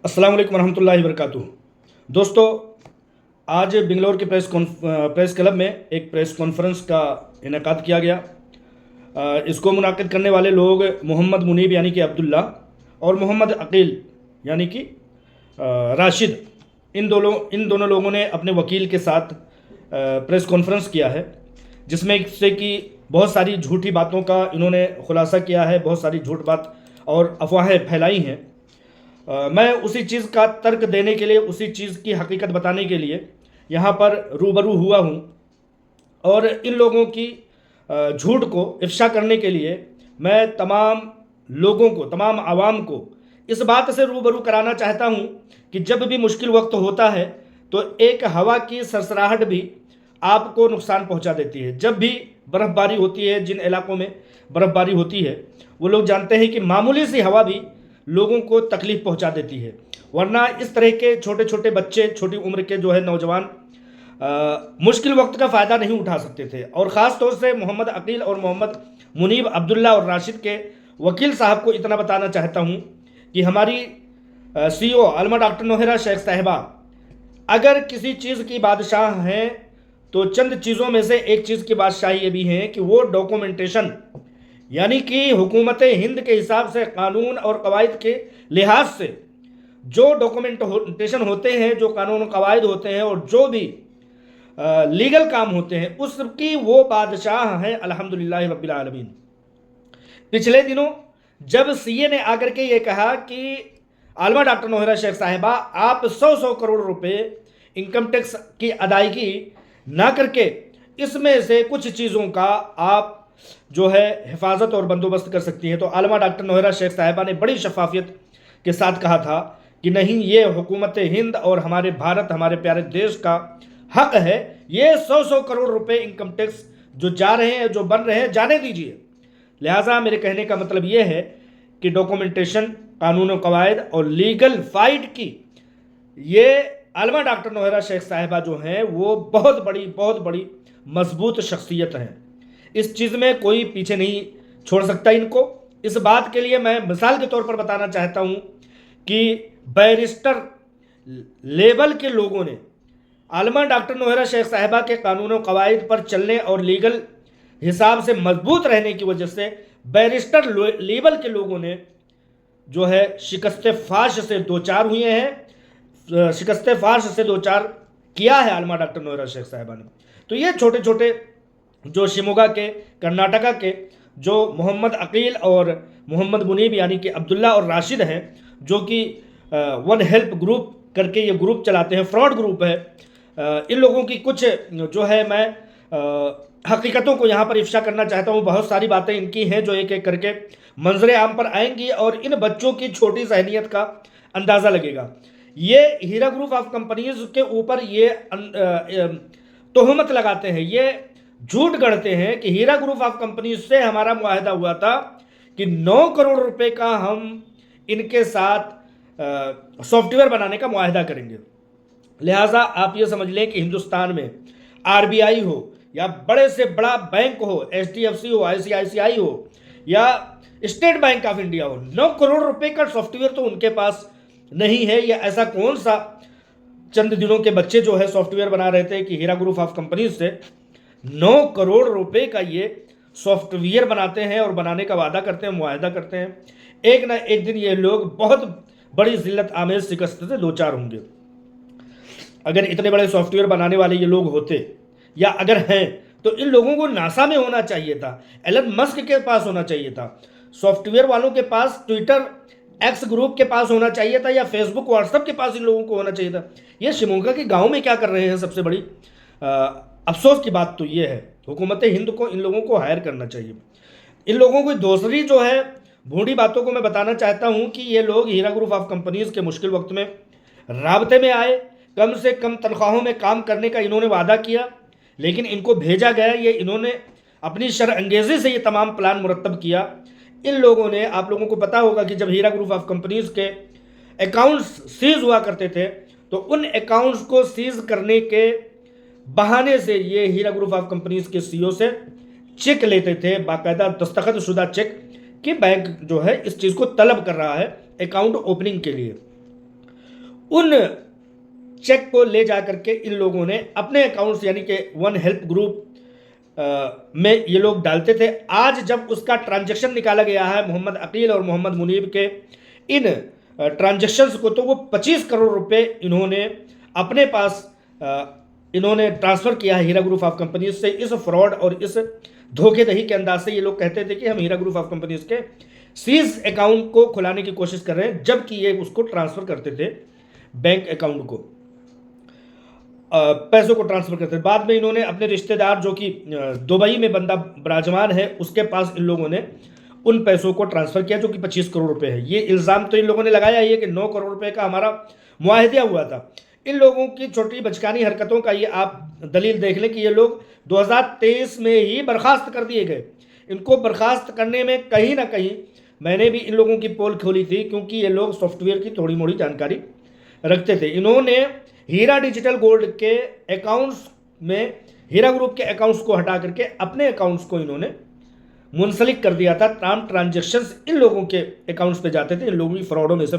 अस्सलाम वालेकुम रहमतुल्लाहि वबरकातुहू। दोस्तों, आज बेंगलोर के प्रेस क्लब में एक प्रेस कॉन्फ्रेंस का इनेकाद किया गया। इसको मुनाकिद करने वाले लोग मोहम्मद मुनीब यानी कि अब्दुल्ला और मोहम्मद अकील यानी कि राशिद, इन दोनों लोगों ने अपने वकील के साथ प्रेस कॉन्फ्रेंस किया है, जिसमें से कि बहुत सारी झूठी बातों का इन्होंने खुलासा किया है, बहुत सारी झूठ बात और अफवाहें फैलाई हैं। मैं उसी चीज़ का तर्क देने के लिए, उसी चीज़ की हकीकत बताने के लिए यहाँ पर रूबरू हुआ हूँ और इन लोगों की झूठ को इफ्शा करने के लिए मैं तमाम लोगों को, तमाम आवाम को इस बात से रूबरू कराना चाहता हूँ कि जब भी मुश्किल वक्त होता है तो एक हवा की सरसराहट भी आपको नुकसान पहुँचा देती है। जब भी बर्फ़बारी होती है, जिन इलाकों में बर्फ़बारी होती है वो लोग जानते हैं कि मामूली सी हवा भी लोगों को तकलीफ़ पहुंचा देती है। वरना इस तरह के छोटे छोटे बच्चे, छोटी उम्र के जो है नौजवान मुश्किल वक्त का फ़ायदा नहीं उठा सकते थे। और ख़ास तौर से मोहम्मद अकील और मोहम्मद मुनीब, अब्दुल्ला और राशिद के वकील साहब को इतना बताना चाहता हूँ कि हमारी CEO अलमा डॉक्टर नोहरा शेख साहिबा अगर किसी चीज़ की बादशाह हैं तो चंद चीज़ों में से एक चीज़ की बादशाही ये भी है कि वो डॉक्यूमेंटेशन, यानी कि हुकूमत हिंद के हिसाब से, कानून और कवायद के लिहाज से जो डॉक्यूमेंटेशन होते हैं, जो कानून कवायद होते हैं और जो भी लीगल काम होते हैं, उसकी वो बादशाह हैं अल्हम्दुलिल्लाह रब्बिल आलमीन। पिछले दिनों जब CA ने आकर के ये कहा कि आलमा डॉक्टर नोहरा शेख साहिबा आप 100 करोड़ रुपए इनकम टैक्स की अदायगी ना करके इसमें से कुछ चीज़ों का आप जो है हिफाजत और बंदोबस्त कर सकती हैं, तो आलमा डॉक्टर नोहरा शेख साहिबा ने बड़ी शफाफियत के साथ कहा था कि नहीं, ये हुकूमत हिंद और हमारे भारत, हमारे प्यारे देश का हक है। ये 100 करोड़ रुपए इनकम टैक्स जो जा रहे हैं, जो बन रहे हैं, जाने दीजिए। लिहाजा मेरे कहने का मतलब ये है कि डॉक्यूमेंटेशन, कानून कवायद और लीगल फाइट की ये आलमा डॉक्टर नोहरा शेख साहिबा जो हैं वो बहुत बड़ी मजबूत शख्सियत हैं। इस चीज़ में कोई पीछे नहीं छोड़ सकता इनको। इस बात के लिए मैं मिसाल के तौर पर बताना चाहता हूँ कि बैरिस्टर लेवल के लोगों ने आलमा डॉक्टर नोहरा शेख साहिबा के कानून और कवायद पर चलने और लीगल हिसाब से मजबूत रहने की वजह से बैरिस्टर लेवल के लोगों ने जो है शिकस्त फाश से दो चार हुए हैं, शिकस्त फाश से दो चार किया है आलमा डॉक्टर नोहरा शेख साहिबा ने। तो ये छोटे छोटे जो शिमोगा के, कर्नाटका के जो मोहम्मद अकील और मोहम्मद मुनीब यानी कि अब्दुल्ला और राशिद हैं, जो कि वन हेल्प ग्रुप करके ये ग्रुप चलाते हैं, फ्रॉड ग्रुप है। इन लोगों की कुछ जो है मैं हकीकतों को यहाँ पर इफ्शा करना चाहता हूँ। बहुत सारी बातें इनकी हैं जो एक एक करके मंजरे आम पर आएंगी और इन बच्चों की छोटी जहनीत का अंदाज़ा लगेगा। ये हीरा ग्रुप ऑफ कंपनीज के ऊपर ये तोहमत लगाते हैं, ये झूठ गढ़ते हैं कि हीरा ग्रुप ऑफ कंपनीज से हमारा मुआहदा हुआ था कि 9 करोड़ रुपए का हम इनके साथ सॉफ्टवेयर बनाने का मुआहदा करेंगे। लिहाजा आप ये समझ लें कि हिंदुस्तान में RBI हो या बड़े से बड़ा बैंक हो, HDFC हो, ICICI हो या स्टेट बैंक ऑफ इंडिया हो, 9 करोड़ रुपए का सॉफ्टवेयर तो उनके पास नहीं है। या ऐसा कौन सा चंद दिनों के बच्चे जो है सॉफ्टवेयर बना रहे थे कि हीरा ग्रुप ऑफ कंपनीज से 9 करोड़ रुपए का ये सॉफ्टवेयर बनाते हैं और बनाने का वादा करते हैं, मुआहदा करते हैं। एक ना एक दिन ये लोग बहुत बड़ी जिल्लत आमेज शिकस्त से दो चार होंगे। अगर इतने बड़े सॉफ्टवेयर बनाने वाले ये लोग होते या अगर हैं तो इन लोगों को नासा में होना चाहिए था, एलन मस्क के पास होना चाहिए था, सॉफ्टवेयर वालों के पास, ट्विटर एक्स ग्रुप के पास होना चाहिए था या फेसबुक व्हाट्सएप के पास इन लोगों को होना चाहिए था। ये शिमोगा के गांव में क्या कर रहे हैं? सबसे बड़ी अफसोस की बात तो ये है, हुकूमत हिंद को इन लोगों को हायर करना चाहिए। इन लोगों को दूसरी जो है भूडी बातों को मैं बताना चाहता हूँ कि ये लोग हीरा ग्रुप ऑफ कंपनीज के मुश्किल वक्त में राबते में आए, कम से कम तनख्वाहों में काम करने का इन्होंने वादा किया, लेकिन इनको भेजा गया। ये इन्होंने अपनी शरअंगेज़ी से ये तमाम प्लान मुरतब किया। इन लोगों ने, आप लोगों को पता होगा कि जब हीरा ग्रुप ऑफ कंपनीज के अकाउंट्स सीज हुआ करते थे तो उन अकाउंट्स को सीज करने के बहाने से ये हीरा ग्रुप ऑफ कंपनीज के CEO से चेक लेते थे, बाकायदा दस्तखत शुदा चेक, कि बैंक जो है इस चीज़ को तलब कर रहा है अकाउंट ओपनिंग के लिए। उन चेक को ले जा करके इन लोगों ने अपने अकाउंट्स यानी कि वन हेल्प ग्रुप में ये लोग डालते थे। आज जब उसका ट्रांजैक्शन निकाला गया है मोहम्मद अकील और मोहम्मद मुनीब के इन ट्रांजैक्शंस को, तो वो 25 करोड़ रुपए इन्होंने अपने पास इन्होंने ट्रांसफ़र किया है हीरा ग्रुप ऑफ कंपनीज से। इस फ्रॉड और इस धोखेधड़ी के अंदाज से ये लोग कहते थे कि हम हीरा ग्रुप ऑफ कंपनीज के सीज अकाउंट को खुलाने की कोशिश कर रहे हैं, जबकि ये उसको ट्रांसफ़र करते थे बैंक अकाउंट को, पैसों को ट्रांसफ़र करते थे। बाद में इन्होंने अपने रिश्तेदार जो कि दुबई में बंदा विराजमान है उसके पास इन लोगों ने उन पैसों को ट्रांसफ़र किया जो कि 25 करोड़ रुपए है। ये इल्ज़ाम तो इन लोगों ने लगाया है कि 9 करोड़ रुपए का हमारा मुआहिदा हुआ था। इन लोगों की छोटी बचकानी हरकतों का ये आप दलील देख लें कि ये लोग 2023 में ही बर्खास्त कर दिए गए। इनको बर्खास्त करने में कहीं ना कहीं मैंने भी इन लोगों की पोल खोली थी, क्योंकि ये लोग सॉफ्टवेयर की थोड़ी मोड़ी जानकारी रखते थे। इन्होंने हीरा डिजिटल गोल्ड के अकाउंट्स में हीरा ग्रुप के अकाउंट्स को हटा करके अपने अकाउंट्स को इन्होंने मुंसलिक कर दिया था। तमाम ट्रांजेक्शन्स इन लोगों के अकाउंट्स पे जाते थे। इन लोगों की फ्रॉडों में से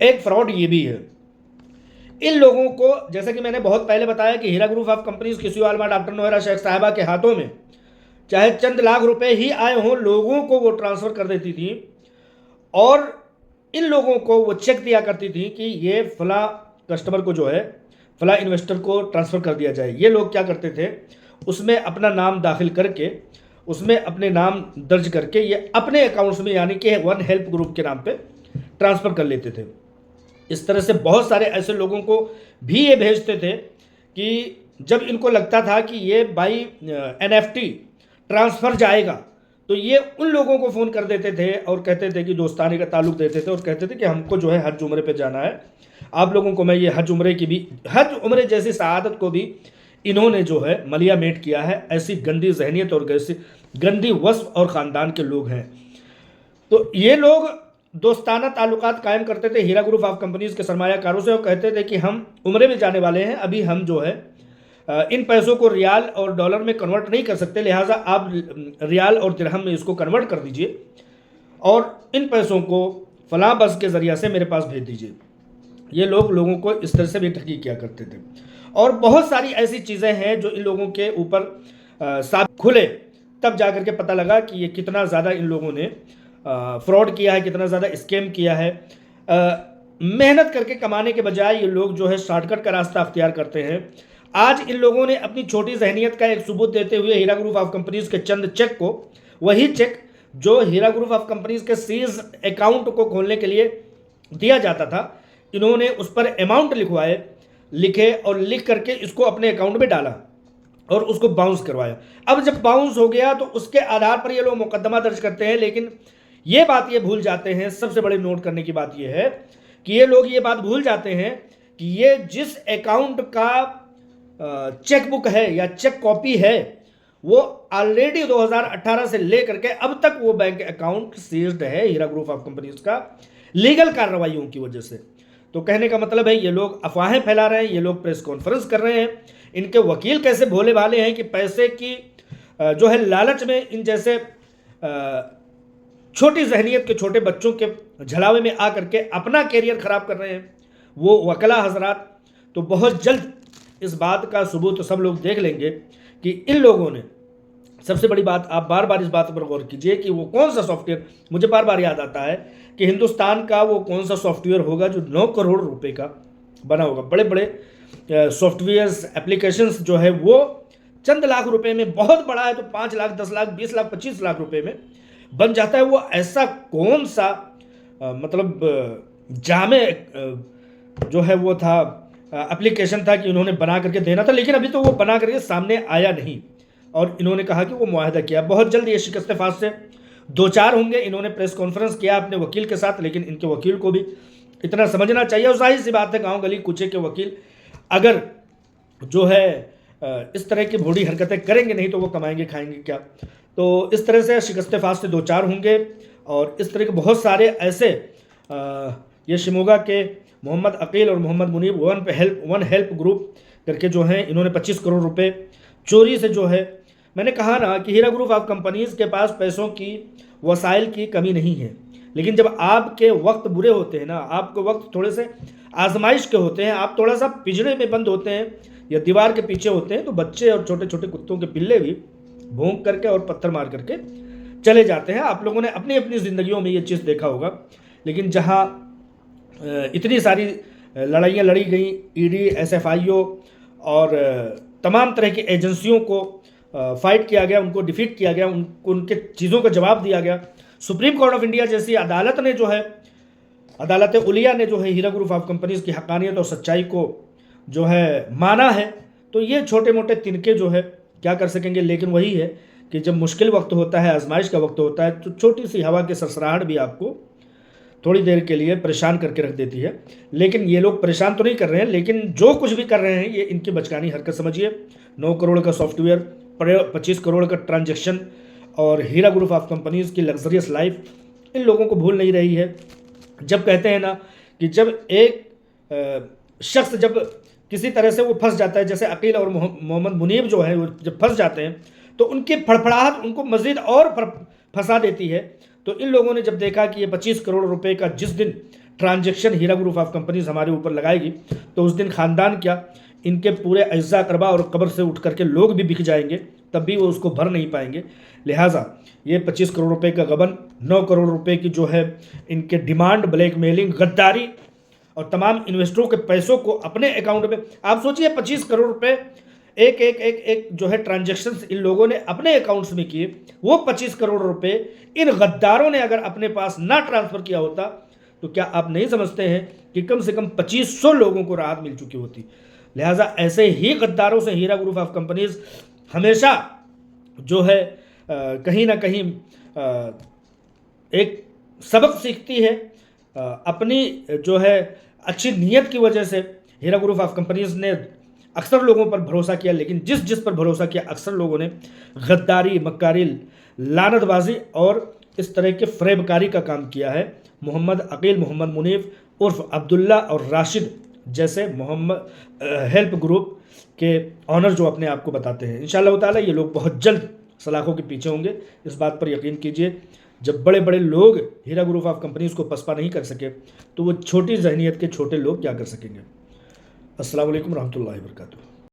एक फ्रॉड ये भी है। इन लोगों को, जैसे कि मैंने बहुत पहले बताया कि हीरा ग्रुप ऑफ कंपनीज किसी आलमा डॉक्टर नोहरा शेख साहिबा के हाथों में चाहे चंद लाख रुपए ही आए हों, लोगों को वो ट्रांसफ़र कर देती थी और इन लोगों को वो चेक दिया करती थी कि ये फला कस्टमर को जो है फला इन्वेस्टर को ट्रांसफ़र कर दिया जाए। ये लोग क्या करते थे, उसमें अपना नाम दाखिल करके, उसमें अपने नाम दर्ज करके ये अपने अकाउंट्स में यानी कि वन हेल्प ग्रुप के नाम पे ट्रांसफ़र कर लेते थे। इस तरह से बहुत सारे ऐसे लोगों को भी ये भेजते थे कि जब इनको लगता था कि ये बाई NFT ट्रांसफ़र जाएगा, तो ये उन लोगों को फ़ोन कर देते थे और कहते थे कि दोस्ताने का ताल्लुक़ देते थे और कहते थे कि हमको जो है हज उम्रे पे जाना है, आप लोगों को मैं ये हज उम्रे जैसी सआदत को भी इन्होंने जो है मलिया मेट किया है। ऐसी गंदी जहनीत और ऐसी गंदी वस्फ और ख़ानदान के लोग हैं। तो ये लोग दोस्ताना ताल्लुकात कायम करते थे हीरा ग्रुप ऑफ कंपनीज़ के सरमायाकारों से और कहते थे कि हम उम्रे में जाने वाले हैं, अभी हम जो है इन पैसों को रियाल और डॉलर में कन्वर्ट नहीं कर सकते, लिहाजा आप रियाल और दिरहम में इसको कन्वर्ट कर दीजिए और इन पैसों को फलां बस के ज़रिया से मेरे पास भेज दीजिए। ये लोगों को इस तरह से भी ठगी किया करते थे। और बहुत सारी ऐसी चीज़ें हैं जो इन लोगों के ऊपर साफ खुले, तब जा कर के पता लगा कि ये कितना ज़्यादा इन लोगों ने फ्रॉड किया है, कितना ज़्यादा स्कैम किया है। मेहनत करके कमाने के बजाय ये लोग जो है शॉर्टकट का रास्ता अख्तियार करते हैं। आज इन लोगों ने अपनी छोटी जहनीत का एक सबूत देते हुए हीरा ग्रुप ऑफ कंपनीज़ के चंद चेक को, वही चेक जो हीरा ग्रुप ऑफ कंपनीज़ के सीज अकाउंट को खोलने के लिए दिया जाता था, इन्होंने उस पर अमाउंट लिखे और लिख करके इसको अपने अकाउंट में डाला और उसको बाउंस करवाया। अब जब बाउंस हो गया तो उसके आधार पर ये लोग मुकदमा दर्ज करते हैं, लेकिन ये बात ये भूल जाते हैं, सबसे बड़े नोट करने की बात ये है कि ये लोग ये बात भूल जाते हैं कि ये जिस अकाउंट का चेकबुक है या चेक कॉपी है वो ऑलरेडी 2018 से लेकर के अब तक वो बैंक अकाउंट सीज्ड है हीरा ग्रुप ऑफ कंपनीज का, लीगल कार्रवाइयों की वजह से। तो कहने का मतलब है ये लोग अफवाहें फैला रहे हैं, ये लोग प्रेस कॉन्फ्रेंस कर रहे हैं। इनके वकील कैसे भोले भाले हैं कि पैसे की जो है लालच में इन जैसे छोटी जहनीत के छोटे बच्चों के झलावे में आकर के अपना कैरियर ख़राब कर रहे हैं वो वकला हजरात। तो बहुत जल्द इस बात का सबूत सब लोग देख लेंगे कि इन लोगों ने, सबसे बड़ी बात, आप बार बार इस बात पर गौर कीजिए कि वो कौन सा सॉफ्टवेयर, मुझे बार बार याद आता है कि हिंदुस्तान का वो कौन सा सॉफ्टवेयर होगा जो 9 करोड़ रुपए का बना होगा। बड़े बड़े सॉफ्टवेयर्स एप्लीकेशंस जो है वो चंद लाख रुपए में, बहुत बड़ा है तो 5 लाख 10 लाख 20 लाख 25 लाख रुपए में बन जाता है। वो ऐसा कौन सा मतलब जामे जो है वो था एप्लीकेशन था कि इन्होंने बना करके देना था, लेकिन अभी तो वो बना करके सामने आया नहीं और इन्होंने कहा कि वो मुआहदा किया। बहुत जल्द ये शिकस्त फास से दो चार होंगे। इन्होंने प्रेस कॉन्फ्रेंस किया अपने वकील के साथ, लेकिन इनके वकील को भी इतना समझना चाहिए। और जाहिर सी बात है गांव गली कूचे के वकील अगर जो है इस तरह की बूढ़ी हरकतें करेंगे नहीं तो वो कमाएंगे खाएंगे क्या। तो इस तरह से शिकस्त फास से दो चार होंगे और इस तरह के बहुत सारे ऐसे ये शिमोगा के मोहम्मद अकील और Mohammad Munib one help group करके जो हैं इन्होंने 25 करोड़ रुपए चोरी से जो है, मैंने कहा ना कि हीरा ग्रुप ऑफ कंपनीज़ के पास पैसों की वसाइल की कमी नहीं है, लेकिन जब आपके वक्त बुरे होते हैं ना, आपके वक्त थोड़े से आजमाइश के होते हैं, आप थोड़ा सा पिंजरे में बंद होते हैं या दीवार के पीछे होते हैं, तो बच्चे और छोटे छोटे कुत्तों के पिल्ले भी भौंक करके और पत्थर मार करके चले जाते हैं। आप लोगों ने अपनी अपनी ज़िंदगियों में ये चीज़ देखा होगा। लेकिन जहाँ इतनी सारी लड़ाइयाँ लड़ी गई, ईडी, एसएफआईओ और तमाम तरह की एजेंसियों को फाइट किया गया, उनको डिफीट किया गया, उनको उनके चीज़ों का जवाब दिया गया। सुप्रीम कोर्ट ऑफ इंडिया जैसी अदालत ने जो है, अदालत उलिया ने जो है हीरा ग्रुप ऑफ कंपनीज़ की हक़ानियत और सच्चाई को जो है माना है। तो ये छोटे मोटे तिनके जो है क्या कर सकेंगे। लेकिन वही है कि जब मुश्किल वक्त होता है, आजमाइश का वक्त होता है, तो छोटी सी हवा के सरसराहट भी आपको थोड़ी देर के लिए परेशान करके रख देती है। लेकिन ये लोग परेशान तो नहीं कर रहे हैं, लेकिन जो कुछ भी कर रहे हैं ये इनकी बचकानी हरकत समझिए। 9 करोड़ का सॉफ्टवेयर, 25 करोड़ का ट्रांजैक्शन और हीरा ग्रुप ऑफ कंपनीज़ की लग्जरियस लाइफ इन लोगों को भूल नहीं रही है। जब कहते हैं ना कि जब एक शख्स जब किसी तरह से वो फंस जाता है, जैसे अकील और मोहम्मद मुनीब जो है वो जब फंस जाते हैं तो उनकी फड़फड़ाहट उनको मज़ीद और फंसा देती है। तो इन लोगों ने जब देखा कि ये 25 करोड़ रुपए का जिस दिन transaction Heera group of companies हमारे ऊपर लगाएगी, तो उस दिन ख़ानदान क्या, इनके पूरे अज्जा करबा और कब्र से उठ करके लोग भी बिक जाएंगे, तब भी वो उसको भर नहीं पाएंगे। लिहाजा ये 25 करोड़ रुपए का गबन, 9 करोड़ रुपए की जो है इनके डिमांड, ब्लैकमेलिंग, गद्दारी और तमाम इन्वेस्टरों के पैसों को अपने अकाउंट में, आप सोचिए 25 करोड़ रुपए एक एक एक एक जो है ट्रांजैक्शंस इन लोगों ने अपने अकाउंट्स में किए। वो 25 करोड़ रुपए इन गद्दारों ने अगर अपने पास ना ट्रांसफ़र किया होता तो क्या आप नहीं समझते हैं कि कम से कम 2500 लोगों को राहत मिल चुकी होती। लिहाजा ऐसे ही गद्दारों से हीरा ग्रुप ऑफ कंपनीज हमेशा जो है कहीं ना कहीं एक सबक सीखती है। अपनी जो है अच्छी नीयत की वजह से हीरा ग्रुप ऑफ कंपनीज ने अक्सर लोगों पर भरोसा किया, लेकिन जिस पर भरोसा किया अक्सर लोगों ने गद्दारी, मक्कारी, लानतबाजी और इस तरह के फरेबकारी का काम किया है। मोहम्मद अकील, मोहम्मद मुनीब उर्फ अब्दुल्ला और राशिद जैसे मोहम्मद हेल्प ग्रुप के ऑनर जो अपने आप को बताते हैं। इंशाअल्लाह ताला ये लोग बहुत जल्द सलाखों के पीछे होंगे, इस बात पर यकीन कीजिए। जब बड़े बड़े लोग हीरा ग्रुप ऑफ कंपनीज को पसपा नहीं कर सके तो वो छोटी जहनीत के छोटे लोग क्या कर सकेंगे। अस्सलाम वालेकुम रहमतुल्लाहि व बरकातुहू।